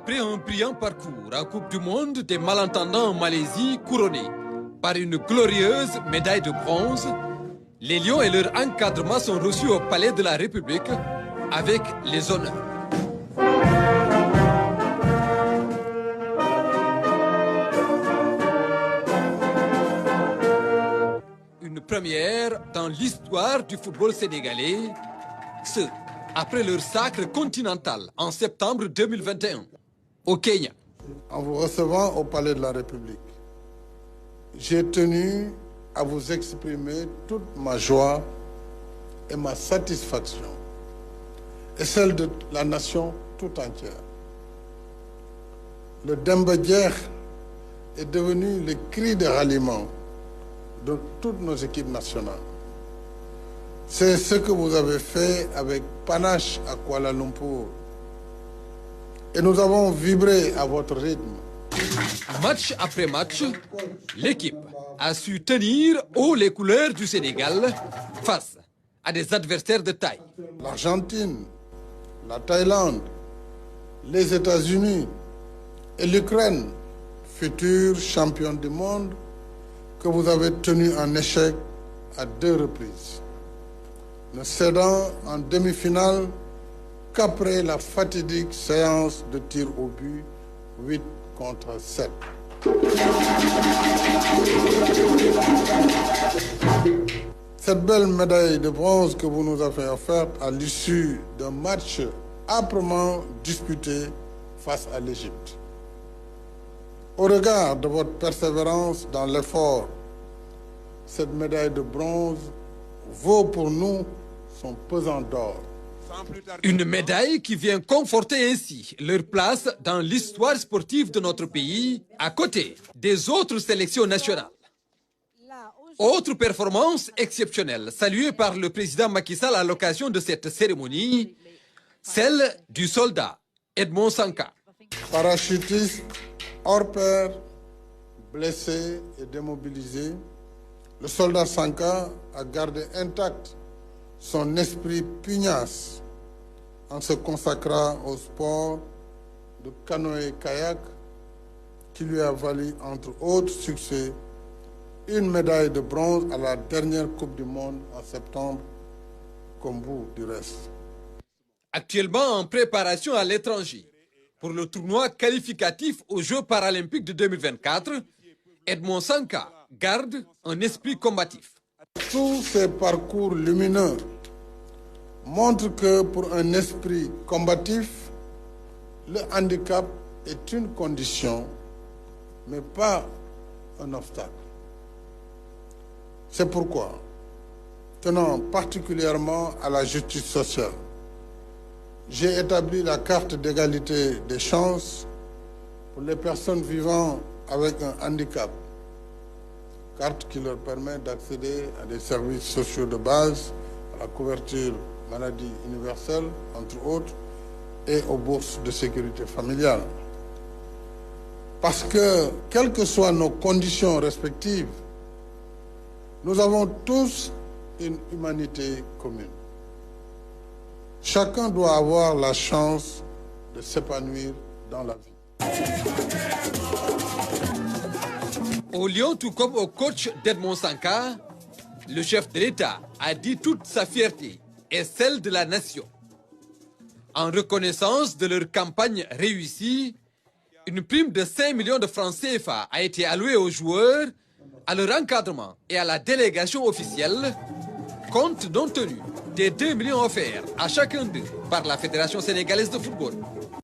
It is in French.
Après un brillant parcours en Coupe du Monde, des malentendants en Malaisie couronnés par une glorieuse médaille de bronze, les Lions et leur encadrement sont reçus au Palais de la République avec les honneurs. Une première dans l'histoire du football sénégalais, ce après leur sacre continental en septembre 2021 au Kenya. En vous recevant au Palais de la République, j'ai tenu à vous exprimer toute ma joie et ma satisfaction, et celle de la nation tout entière. Le Demba Dieng est devenu le cri de ralliement de toutes nos équipes nationales. C'est ce que vous avez fait avec panache à Kuala Lumpur. Et nous avons vibré à votre rythme. Match après match, l'équipe a su tenir haut les couleurs du Sénégal face à des adversaires de taille. L'Argentine, la Thaïlande, les États-Unis et l'Ukraine, futurs champions du monde, que vous avez tenus en échec à 2 reprises, ne cédant en demi-finale qu'après la fatidique séance de tir au but 8 contre 7. Cette belle médaille de bronze que vous nous avez offerte à l'issue d'un match âprement disputé face à l'Égypte. Au regard de votre persévérance dans l'effort, cette médaille de bronze vaut pour nous son pesant d'or. Une médaille qui vient conforter ainsi leur place dans l'histoire sportive de notre pays, à côté des autres sélections nationales. Autre performance exceptionnelle, saluée par le président Macky Sall à l'occasion de cette cérémonie, celle du soldat Edmond Sanka. Parachutiste hors pair, blessé et démobilisé, le soldat Sanka a gardé intact son esprit pugnace en se consacrant au sport de canoë-kayak qui lui a valu, entre autres succès, une médaille de bronze à la dernière Coupe du Monde en septembre, comme vous du reste. Actuellement en préparation à l'étranger pour le tournoi qualificatif aux Jeux paralympiques de 2024, Edmond Sanka garde un esprit combatif. Tous ces parcours lumineux montrent que pour un esprit combatif, le handicap est une condition, mais pas un obstacle. C'est pourquoi, tenant particulièrement à la justice sociale, j'ai établi la carte d'égalité des chances pour les personnes vivant avec un handicap, carte qui leur permet d'accéder à des services sociaux de base, à la couverture maladie universelle, entre autres, et aux bourses de sécurité familiale. Parce que, quelles que soient nos conditions respectives, nous avons tous une humanité commune. Chacun doit avoir la chance de s'épanouir dans la vie. Au Lion, tout comme au coach d'Edmond Sanka, le chef de l'État a dit toute sa fierté et celle de la nation. En reconnaissance de leur campagne réussie, une prime de 5 millions de francs CFA a été allouée aux joueurs, à leur encadrement et à la délégation officielle, compte non tenu des 2 millions offerts à chacun d'eux par la Fédération sénégalaise de football.